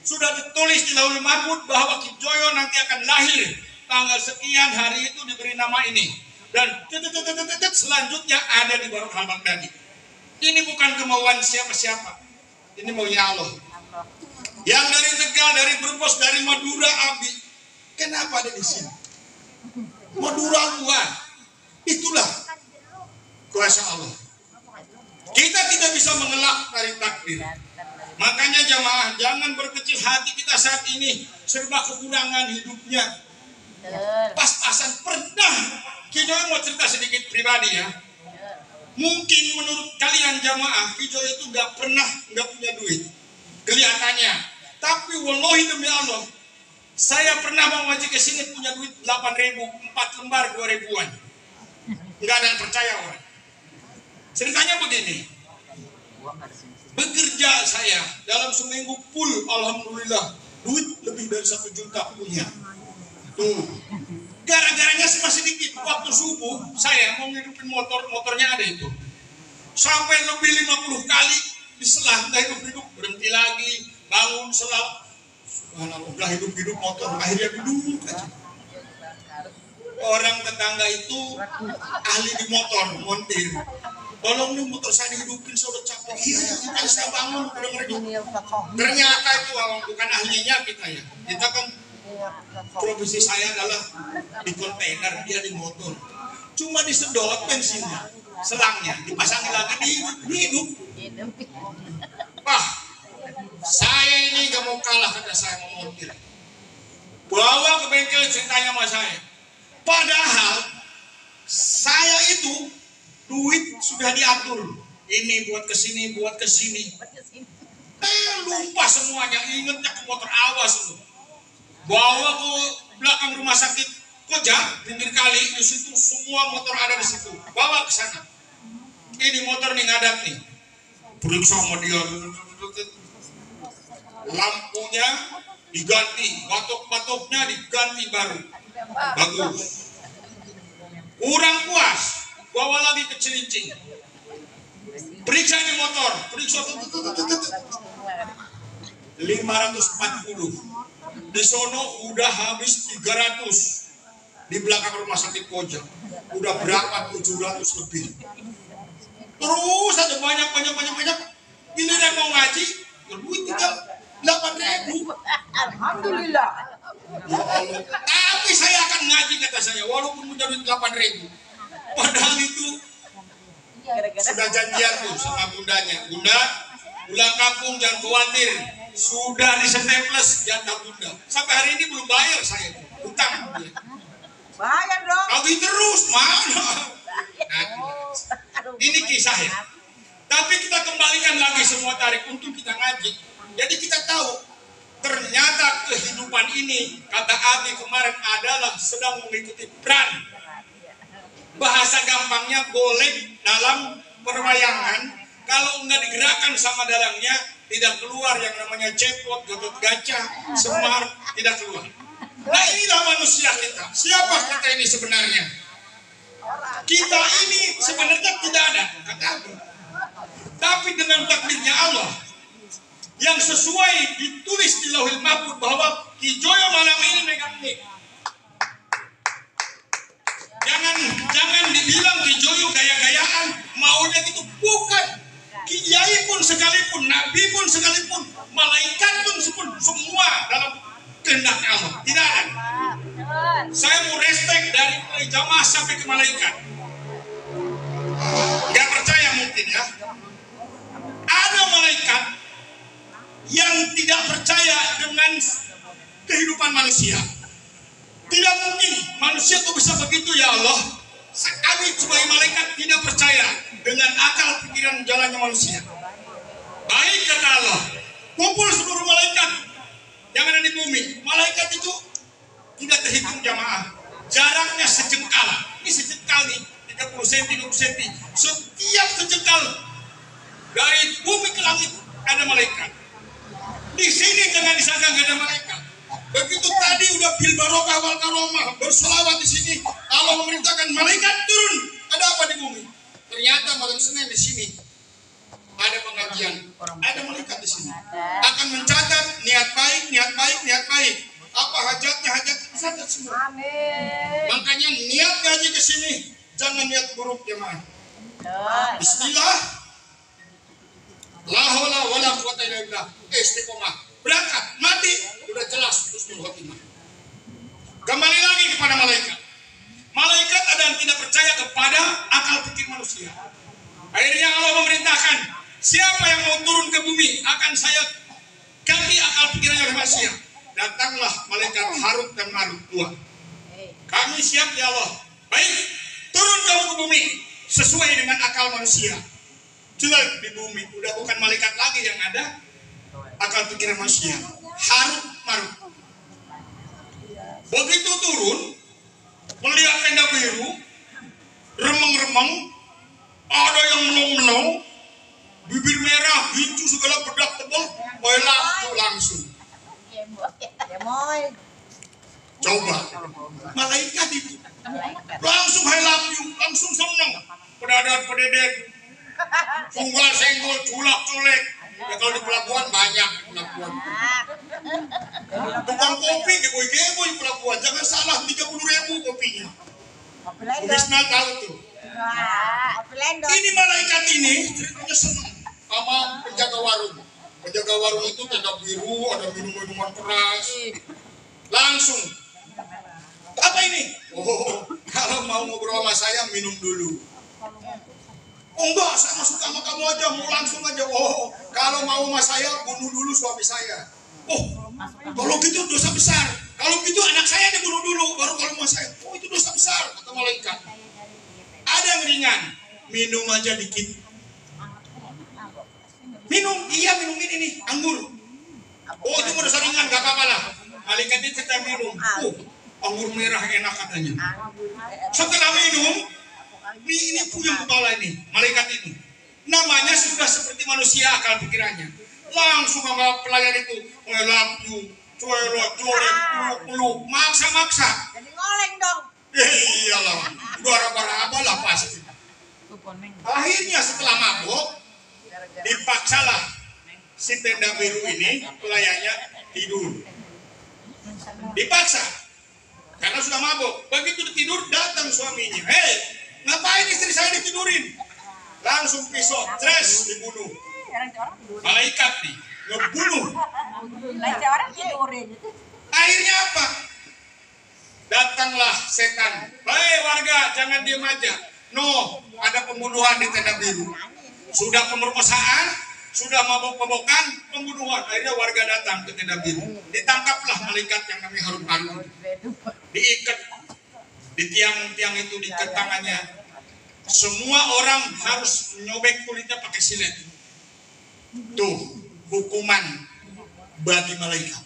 sudah ditulis di Lauhul Mahfuz bahwa Ki Joyo nanti akan lahir tanggal sekian, hari itu diberi nama ini. Dan selanjutnya ada di Barok Al-Baghdadi. Ini bukan kemauan siapa-siapa. Ini maunya Allah. Yang dari Tegal, dari Brebes, dari Madura, Abi. Kenapa ada di sini? Madura luar. Itulah kuasa Allah. Kita tidak bisa mengelak dari takdir. Makanya jamaah, jangan berkecil hati kita saat ini. Serba kekurangan hidupnya. Pas-pasan pernah. Kita mau cerita sedikit pribadi ya. Mungkin menurut kalian jamaah, Kijo itu nggak punya duit, kelihatannya. Tapi wallahi demi Allah, saya pernah mau ngaji ke sini punya duit 8.000, 4 lembar 2.000-an. Nggak ada yang percaya orang. Ceritanya begini, bekerja saya dalam seminggu full, alhamdulillah, duit lebih dari 1 juta punya. Tuh. Gara-garanya masih sedikit. Waktu subuh saya mau ngidupin motornya ada itu. Sampai lebih 50 kali diselah, hidup berhenti lagi, bangun selah. Udah hidup motor, akhirnya duduk aja. Orang tetangga itu ahli di motor, montir. Tolong nih motor saya dihidupin, saya udah capek. Iya, saya bangun, udah meredup. Ternyata itu bukan ahlinya kita ya. Kita kan profesi saya adalah di kontainer, dia di motor. Cuma disedot bensinnya, selangnya, dipasangin lagi, hidup. Wah, saya ini gak mau kalah kata saya mau montir. Bawa ke bengkel ceritanya sama saya. Padahal saya itu duit sudah diatur. Ini buat kesini, buat kesini. Lupa semuanya, ingetnya ke motor, awas lu. Bawa ke belakang rumah sakit Koja, pinggir kali, di situ semua motor ada di situ. Bawa ke sana. Ini motor nih ngadat nih. Periksa sama dia. Lampunya diganti, batok-batoknya diganti baru. Bagus. Kurang puas, bawa lagi ke Cilincing. Periksa di motor, periksa 540. Di sono udah habis 300. Di belakang rumah sakit Koja udah berapa, 700 lebih. Terus ada banyak. Giliran mau ngaji, duit tinggal 8.000. Alhamdulillah. Tapi saya akan ngaji kata saya, walaupun punya duit 8.000. Padahal itu sudah janjian tuh sama bundanya. Bunda, pulang kampung jangan khawatir. Sudah di staples jatah bunda. Sampai hari ini belum bayar saya itu. Utang dia. Bayar dong. Tapi terus mana? Nah, ini kisah ya. Tapi kita kembalikan lagi semua tarik untuk kita ngaji. Jadi kita tahu ternyata kehidupan ini, kata Abi kemarin, adalah sedang mengikuti peran. Bahasa gampangnya golek dalam perwayangan, kalau enggak digerakkan sama dalangnya, tidak keluar yang namanya cepot, gatot gajah, semar, tidak keluar. Nah inilah manusia kita. Siapa kita ini sebenarnya? Kita ini sebenarnya tidak ada, kata Abi. Tapi dengan takdirnya Allah, yang sesuai ditulis di Lauhul Mahfuz bahwa Ki Joyo malam ini megang mic. Jangan dibilang Ki Joyo gaya-gayaan, maunya gitu, bukan. Kiai pun sekalipun, nabi pun sekalipun, malaikat pun semua dalam kehendak Allah. Tidak ada. Saya mau respect dari mulai jamaah sampai ke malaikat. Gak percaya mungkin ya. Ada malaikat yang tidak percaya dengan kehidupan manusia. Tidak mungkin manusia kok bisa begitu ya Allah. Kami sebagai malaikat tidak percaya dengan akal pikiran jalannya manusia. Baik kata Allah, kumpul seluruh malaikat yang ada di bumi. Malaikat itu tidak terhitung jamaah. Jaraknya sejengkal. Ini sejengkal nih, 30 cm, 20 cm. Setiap sejengkal dari bumi ke langit ada malaikat. Di sini jangan disangka nggak ada malaikat. Begitu tadi udah bil barokah wal karomah bersolawat di sini, Allah memerintahkan malaikat turun. Ada apa di bumi? Ternyata malam Senin di sini ada pengajian, ada malaikat di sini. Akan mencatat niat baik, niat baik, niat baik. Apa hajatnya, hajat dicatat semua. Makanya niat ngaji ke sini jangan niat buruk jemaah. Bismillah. La haula wala quwwata illa billah. Istiqomah. Berangkat, mati, udah jelas husnul khotimah. Kembali lagi kepada malaikat. Malaikat ada yang tidak percaya kepada akal pikir manusia. Akhirnya Allah memerintahkan, siapa yang mau turun ke bumi akan saya ganti akal pikirannya oleh manusia. Datanglah malaikat Harut dan Marut dua. Kami siap ya Allah. Baik, turun kamu ke bumi sesuai dengan akal manusia. Jelek di bumi, udah bukan malaikat lagi yang ada, akal pikiran manusia. Harut Marut. Begitu turun, melihat tenda biru, remeng-remeng, ada yang melong-melong, bibir merah, hijau segala bedak tebal, langsung. Coba, malaikat itu langsung I love you, langsung senang, pedadat-pededet, tunggal senggol, culak-culek. Ya kalau di pelabuhan banyak di pelabuhan. Tukang kopi geboy-geboy di pelabuhan, jangan salah 30.000 kopinya. Bisna tahu tuh. Ini malaikat ini ceritanya senang sama penjaga warung. Penjaga warung itu tenda biru, ada minum-minuman keras. Langsung. Apa ini? Oh, kalau mau ngobrol sama saya minum dulu. Oh enggak, saya masuk sama kamu aja, mau langsung aja. Oh, kalau mau sama saya, bunuh dulu suami saya. Oh, kalau gitu dosa besar. Kalau gitu anak saya dibunuh dulu, baru kalau mau saya. Oh, itu dosa besar, kata malaikat. Ada yang ringan, minum aja dikit. Minum, iya minum ini nih, anggur. Oh, itu dosa ringan, gak apa-apa lah. Malaikat itu kita minum. Oh, anggur merah enak katanya. Setelah minum, ini punya kepala ini, malaikat ini. Namanya sudah seperti manusia akal pikirannya. Langsung sama pelayan itu, I love you, peluk, maksa-maksa. Jadi ngoleng dong. Iyalah, udah raba-raba lah pasti. Akhirnya setelah mabuk, dipaksalah si tenda biru ini, pelayannya tidur. Dipaksa, karena sudah mabuk. Begitu tidur, datang suaminya. Hei, ngapain istri saya ditidurin? Langsung pisau, stres, dibunuh. Malaikat nih, ngebunuh. Akhirnya apa? Datanglah setan. Hei warga, jangan diam aja. No, ada pembunuhan di tenda biru. Sudah pemerkosaan, sudah mabok-mabokan, pembunuhan. Akhirnya warga datang ke tenda biru. Ditangkaplah malaikat yang namanya Harut Marut. Diikat di tiang-tiang itu, diikat tangannya. Semua orang harus nyobek kulitnya pakai silet. Tuh, hukuman bagi malaikat.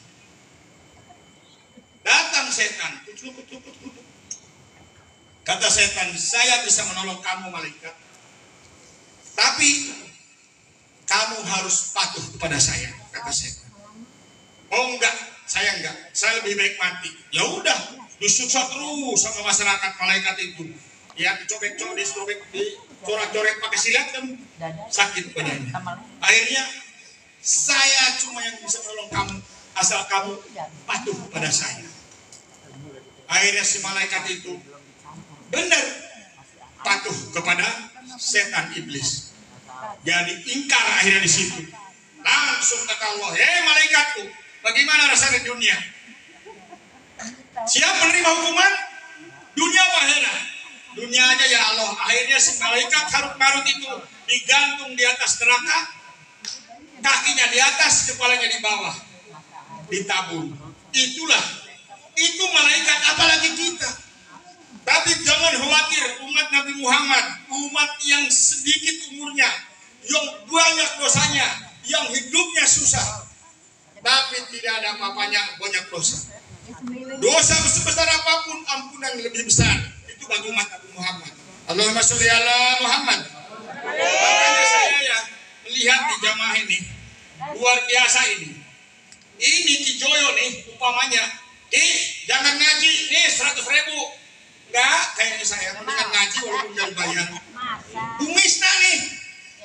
Datang setan, kata setan, saya bisa menolong kamu malaikat, tapi kamu harus patuh kepada saya, kata setan. Oh enggak, saya lebih baik mati. Ya udah, disiksa terus sama masyarakat malaikat itu. Ya dicobek-cobek, dicorak-coret pakai silat kan sakit badannya. Akhirnya saya cuma yang bisa menolong kamu asal kamu patuh pada saya. Akhirnya si malaikat itu benar patuh kepada setan iblis. Jadi ingkar akhirnya di situ. Langsung kata Allah, malaikatku, bagaimana rasanya dunia? Siap menerima hukuman? Dunia apa akhirat? Dunia aja ya Allah. Akhirnya si malaikat harut marut itu digantung di atas neraka, kakinya di atas, kepalanya di bawah, ditabung. Itu malaikat, apalagi kita. Tapi jangan khawatir, umat Nabi Muhammad, umat yang sedikit umurnya, yang banyak dosanya, yang hidupnya susah, tapi tidak ada apa-apanya, banyak dosa. Dosa sebesar apapun, ampunan lebih besar. Itu bagi umat Nabi Muhammad. Allahumma sholli ala Muhammad. Makanya saya ya melihat di jamaah ini luar biasa ini. Ini Kijoyo nih umpamanya, jangan ngaji nih 100.000. Enggak, kayaknya saya mendingan ngaji walaupun jangan bayar. Bu Misna nih,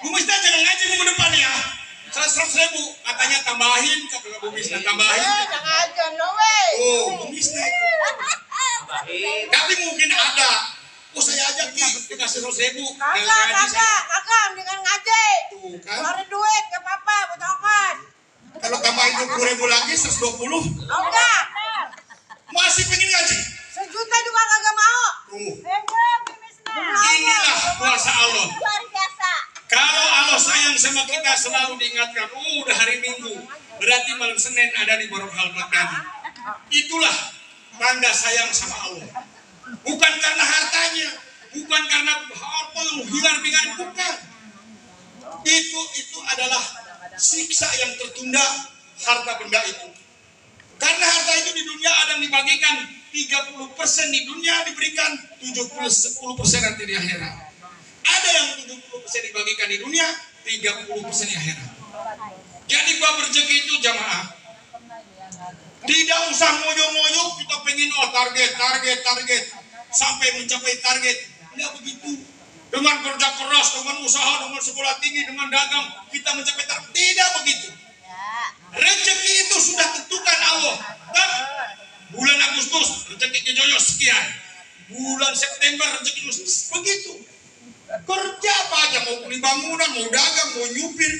Bu Misna jangan ngaji minggu depan ya. 100.000 katanya tambahin, kata Bu Misna tambahin. Jangan lo weh. Oh, Bu Misna itu. Tapi mungkin ada. Oh saya ajak nih dikasih 100.000. Kakak, dengan ngaji. Tuh kan. Keluarin duit, gak apa-apa, buat ongkos. Kalau tambahin 20.000 lagi 120. Enggak. Masih pengen ngaji. 1 juta juga kagak mau. Tuh. Inilah kuasa Allah. Luar biasa. Kalau Allah sayang sama kita selalu diingatkan. Udah hari Minggu, berarti malam Senin ada di Barokah Al-Baghdadi. Itulah tanda sayang sama Allah. Bukan karena hartanya, bukan karena harta yang hingar-bingar, bukan. Itu adalah siksa yang tertunda, harta benda itu. Karena harta itu di dunia ada yang dibagikan 30% di dunia, diberikan 10% nanti di akhirat. Ada yang 70% dibagikan di dunia, 30% di akhirat. Jadi bab rezeki itu jamaah, tidak usah ngoyo-ngoyo kita pengen target sampai mencapai target. Tidak begitu. Dengan kerja keras, dengan usaha, dengan sekolah tinggi, dengan dagang kita mencapai target. Tidak begitu. Rezeki itu sudah tentukan Allah. Dan bulan Agustus rezeki Kijoyo sekian, bulan September rezeki begitu. Kerja apa aja, mau beli bangunan, mau dagang, mau nyupir,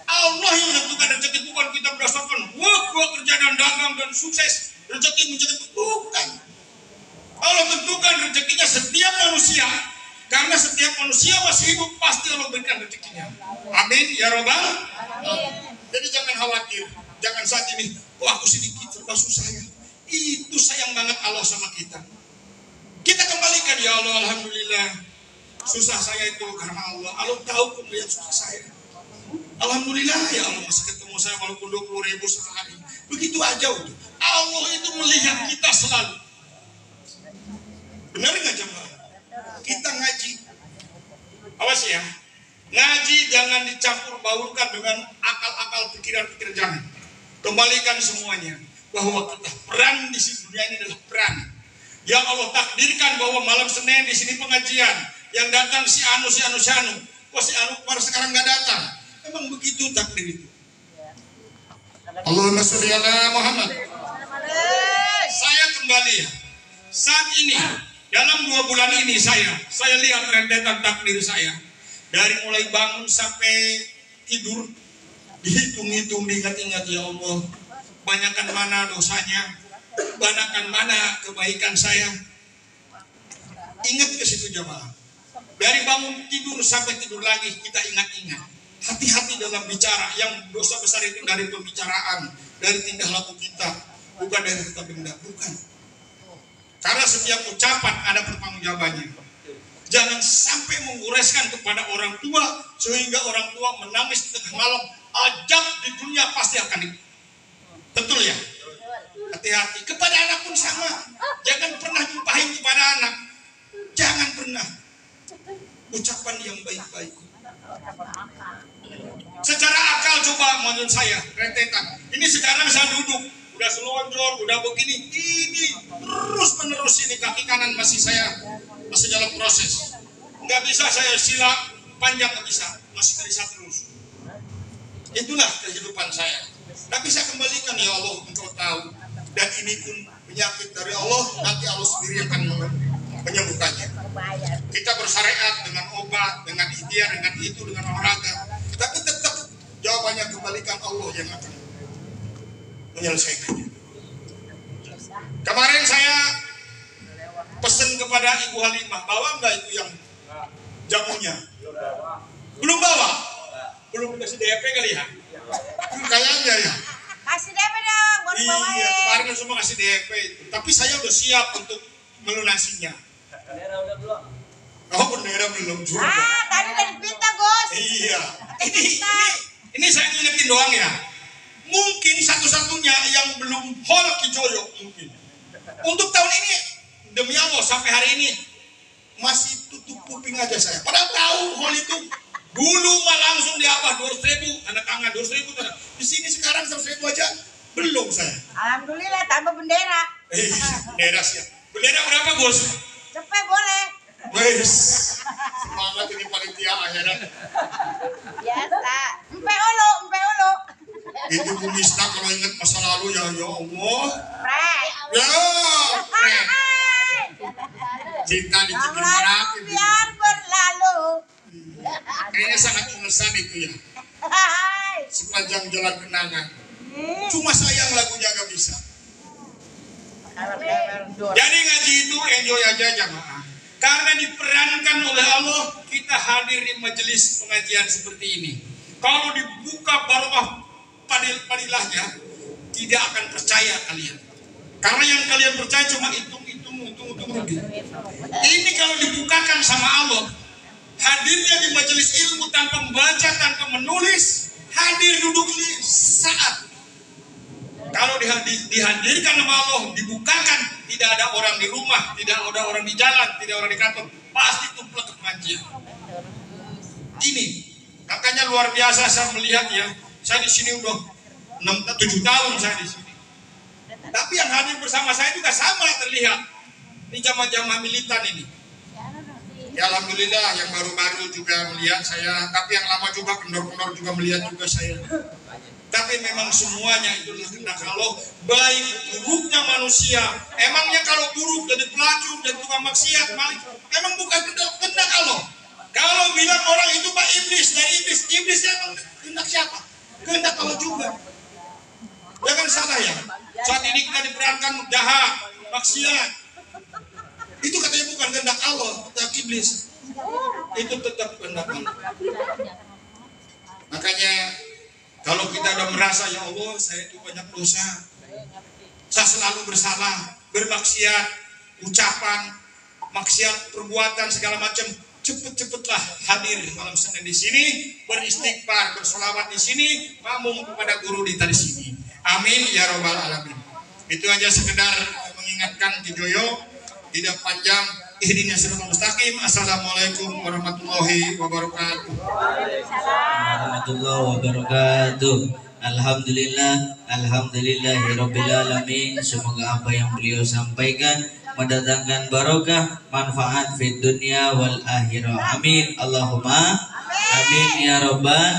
Allah yang menentukan rezeki, bukan kita berdasarkan gua kerja dan dagang dan sukses rezeki menjadi bukan. Allah tentukan rezekinya setiap manusia, karena setiap manusia masih hidup pasti Allah berikan rezekinya. Amin ya robbal. Jadi jangan khawatir, jangan saat ini, aku sedikit serba susah ya. Itu sayang banget Allah sama kita. Kita kembalikan, ya Allah, alhamdulillah. Susah saya itu karena Allah. Allah tahu melihat susah saya. Alhamdulillah ya Allah, masih ketemu saya walaupun 20.000 sehari. Begitu aja udah. Allah itu melihat kita selalu. Benar nggak jemaah? Kita ngaji. Awas ya. Ngaji jangan dicampur baurkan dengan akal-akal pikiran-pikiran, jangan. Kembalikan semuanya bahwa kita peran di sini, dunia ini adalah peran yang Allah takdirkan bahwa malam Senin di sini pengajian, yang datang si Anu. Kok si Anu baru sekarang nggak datang? Emang begitu takdir itu. Allahumma sholli ala Muhammad. Saya kembali ya. Saat ini dalam 2 bulan ini saya lihat rentetan takdir saya. Dari mulai bangun sampai tidur, dihitung-hitung, diingat-ingat, ya Allah, banyakkan mana dosanya, banyakkan mana kebaikan saya. Ingat ke situ jemaah. Dari bangun tidur sampai tidur lagi kita ingat-ingat. Hati-hati dalam bicara, yang dosa besar itu dari pembicaraan, dari tingkah laku kita, bukan dari harta benda, bukan. Karena setiap ucapan ada pertanggungjawabannya. Jangan sampai mengoreskan kepada orang tua sehingga orang tua menangis di tengah malam. Ajab di dunia pasti akan Betul ya? Hati-hati. Kepada anak pun sama. Jangan pernah nyumpahin kepada anak. Jangan pernah. Ucapan yang baik-baik. Secara akal coba menurut saya, rentetan. Ini sekarang saya duduk, udah selonjor, udah begini, ini terus menerus ini kaki kanan masih dalam proses. Nggak bisa saya sila panjang, nggak bisa, masih gelisah terus. Itulah kehidupan saya. Tapi saya kembalikan, ya Allah, Engkau tahu. Dan ini pun penyakit dari Allah, nanti Allah sendiri akan menyembuhkannya. Kita bersyariat dengan obat, dengan ikhtiar, dengan itu, dengan olahraga. Tapi tetap jawabannya kembalikan Allah yang akan menyelesaikannya. Kemarin saya pesan kepada Ibu Halimah, bawa enggak itu yang jamunya? Belum bawa? Belum kasih DP kali ya? Kayaknya ya. Kasih DP dong, baru bawain. Iya, kemarin semua kasih DP itu. Tapi saya udah siap untuk melunasinya. Oh, bendera belum juga. Tadi dipinta, Gus. Iya. Ini saya ingetin doang ya. Mungkin satu-satunya yang belum hol Kijoyo mungkin. Untuk tahun ini demi Allah sampai hari ini masih tutup kuping aja saya. Padahal tahu hol itu dulu mah langsung di apa 200.000 tanda tangan 200.000 tanda. Di sini sekarang 100.000 aja belum saya. Alhamdulillah tambah bendera. Bendera sih. Bendera berapa, Gus? Cepet boleh. Wes. Semangat ini panitia akhirnya. Biasa. Empe ulu. Itu Bu Misna kalau ingat masa lalu ya Allah. Prek. Ya, cinta dibikin merak. Biar berlalu. Kayaknya sangat mengesan itu ya. Sepanjang jalan kenangan. Cuma sayang lagunya gak bisa. Jadi ngaji itu enjoy aja jamaah. Karena diperankan oleh Allah, kita hadir di majelis pengajian seperti ini. Kalau dibuka barokah padilahnya, tidak akan percaya kalian. Karena yang kalian percaya cuma hitung. Ini kalau dibukakan sama Allah, hadirnya di majelis ilmu tanpa membaca, tanpa menulis, hadir duduk di saat. Kalau dihadirkan sama Allah, dibukakan, tidak ada orang di rumah, tidak ada orang di jalan, tidak ada orang di kantor, pasti tumplek ke pengajian. Ini, makanya luar biasa saya melihat ya. Saya di sini udah 7 tahun saya di sini. Tapi yang hadir bersama saya juga sama terlihat. Ini jamaah-jamaah militan ini. Ya alhamdulillah yang baru-baru juga melihat saya, tapi yang lama juga kendor-kendor juga melihat juga saya. Tapi memang semuanya itu kehendak Allah, baik buruknya manusia. Emangnya kalau buruk jadi pelacur, jadi tukang maksiat, maling, emang bukan kehendak Allah. Kalau bilang orang itu Pak Iblis, dari Iblis emang kehendak siapa? Kehendak Allah juga. Jangan salah ya. Saat ini kita diperankan jahat, maksiat. Itu katanya bukan kehendak Allah, kehendak Iblis. Itu tetap kehendak Allah. Makanya kalau kita udah merasa ya Allah saya itu banyak dosa, saya selalu bersalah, bermaksiat, ucapan, maksiat, perbuatan segala macam, cepet-cepetlah hadir malam Senin di sini, beristighfar, bersolawat di sini, makmum kepada guru di sini. Amin ya robbal alamin. Itu aja sekedar mengingatkan Kijoyo, tidak panjang. Ihdinas siratal mustaqim. Assalamualaikum warahmatullahi wabarakatuh. Warahmatullahi wabarakatuh. Alhamdulillahirabbil alamin. Semoga apa yang beliau sampaikan mendatangkan barokah, manfaat fid dunya wal akhirah. Amin. Allahumma amin ya rabbal.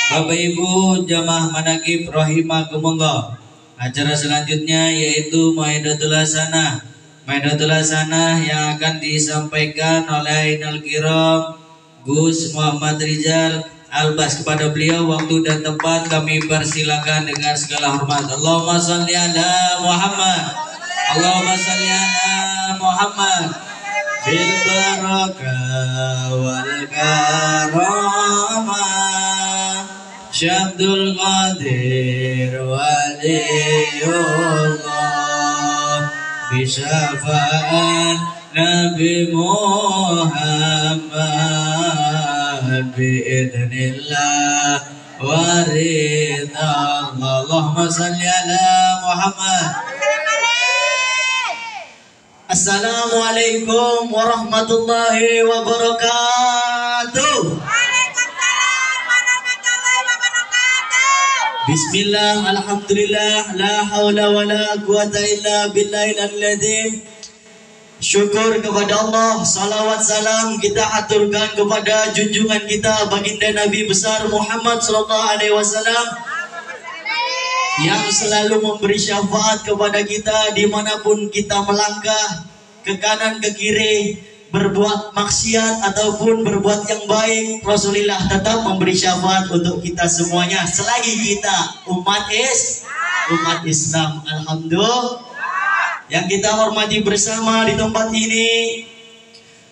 Bapak Ibu jamaah manaqib rahimakumullah. Acara selanjutnya yaitu Maidatul Hasanah. Maidatul Hasanah yang akan disampaikan oleh Ainul Kiram Gus Muhammad Rizal Albas. Kepada beliau waktu dan tempat kami persilakan dengan segala hormat. Allahumma shalli ala Muhammad. Allahumma shalli ala Muhammad. Fil barakah wal karamah Syabdul Qadir waliyullah Bisafa'an Nabi Muhammad Bi'idhnillah ورضا الله اللهم صل على محمد. Assalamualaikum warahmatullahi wabarakatuh. Waalaikumsalam warahmatullahi wabarakatuh. Bismillah, alhamdulillah, la haula wa la quwata illa billahil adzim. Syukur kepada Allah, salawat salam kita aturkan kepada junjungan kita baginda Nabi besar Muhammad sallallahu alaihi wasallam yang selalu memberi syafaat kepada kita dimanapun kita melangkah, ke kanan ke kiri, berbuat maksiat ataupun berbuat yang baik. Rasulullah tetap memberi syafaat untuk kita semuanya selagi kita umat Islam. Alhamdulillah. Yang kita hormati bersama di tempat ini,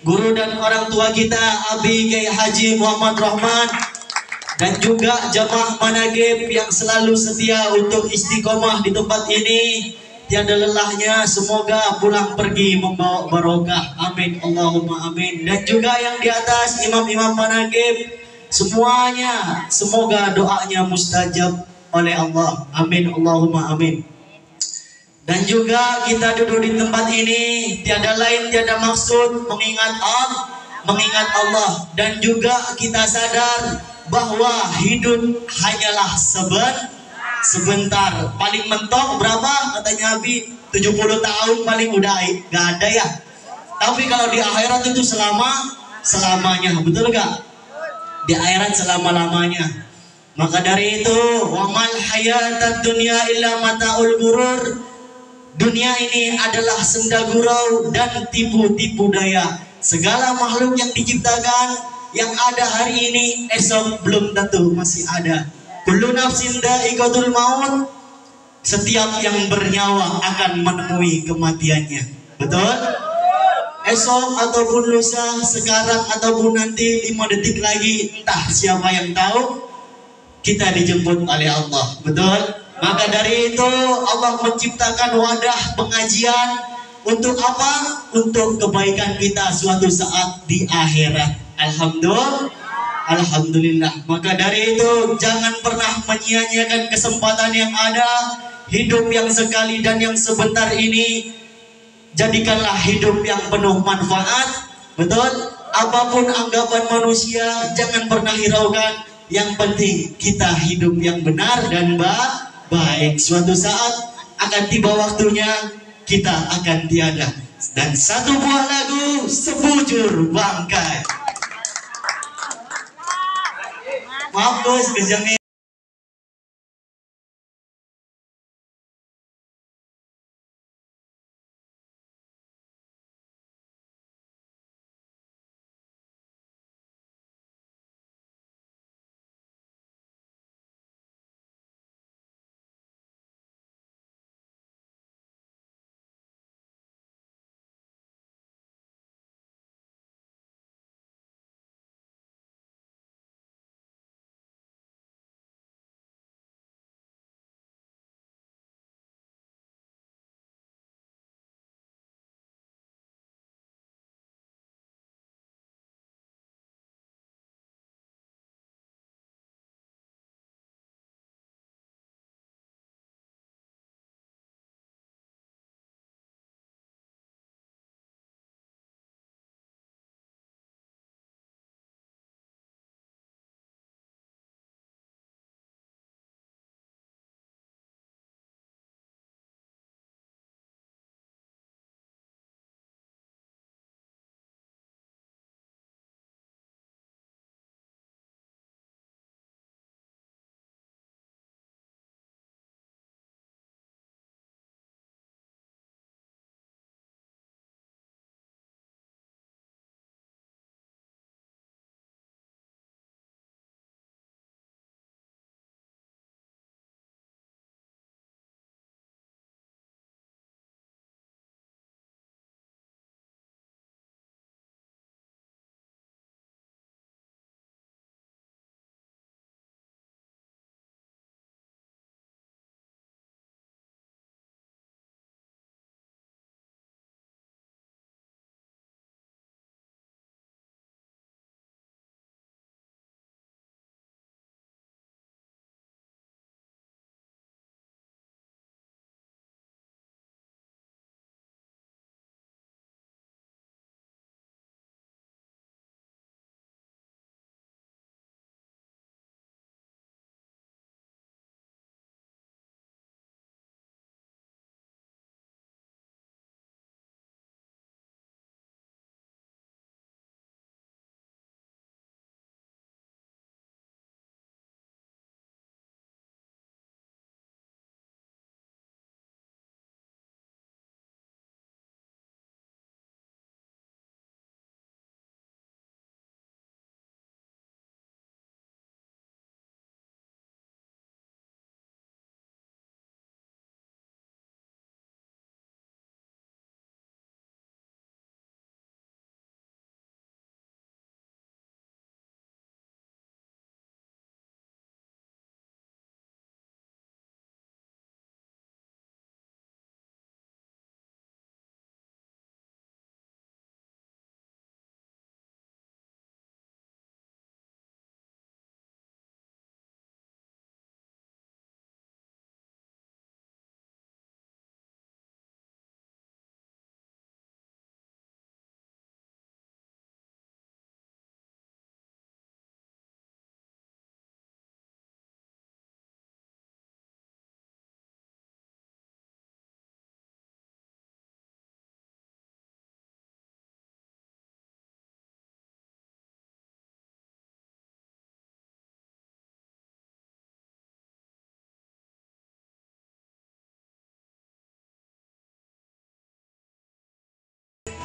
guru dan orang tua kita Abi Kiai Haji Muhammad Rahman, dan juga jamaah managib yang selalu setia untuk istiqomah di tempat ini, tiada lelahnya, semoga pulang pergi membawa barokah. Amin Allahumma amin. Dan juga yang di atas imam-imam managib semuanya, semoga doanya mustajab oleh Allah. Amin Allahumma amin. Dan juga kita duduk di tempat ini tiada lain tiada maksud mengingat Allah, dan juga kita sadar bahwa hidup hanyalah sebentar. Paling mentok berapa katanya Abi? 70 tahun paling udah gak ada ya. Tapi kalau di akhirat itu selamanya, betul gak? Di akhirat selama-lamanya. Maka dari itu, wamal hayatad dunya illa mataul ghurur. Dunia ini adalah senda gurau dan tipu-tipu daya. Segala makhluk yang diciptakan, yang ada hari ini, esok belum tentu masih ada. Kullu nafsin dha'iqatul maut. Setiap yang bernyawa akan menemui kematiannya. Betul? Esok ataupun lusa, sekarang ataupun nanti 5 detik lagi, entah siapa yang tahu, kita dijemput oleh Allah. Betul? Maka dari itu Allah menciptakan wadah pengajian untuk apa? Untuk kebaikan kita suatu saat di akhirat. Alhamdulillah. Maka dari itu jangan pernah menyia-nyiakan kesempatan yang ada. Hidup yang sekali dan yang sebentar ini, jadikanlah hidup yang penuh manfaat. Betul? Apapun anggapan manusia jangan pernah hiraukan. Yang penting kita hidup yang benar dan baik. Suatu saat akan tiba waktunya kita akan tiada. Dan satu buah lagu sebujur bangkai. Maaf bos, kejangnya.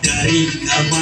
dari kamar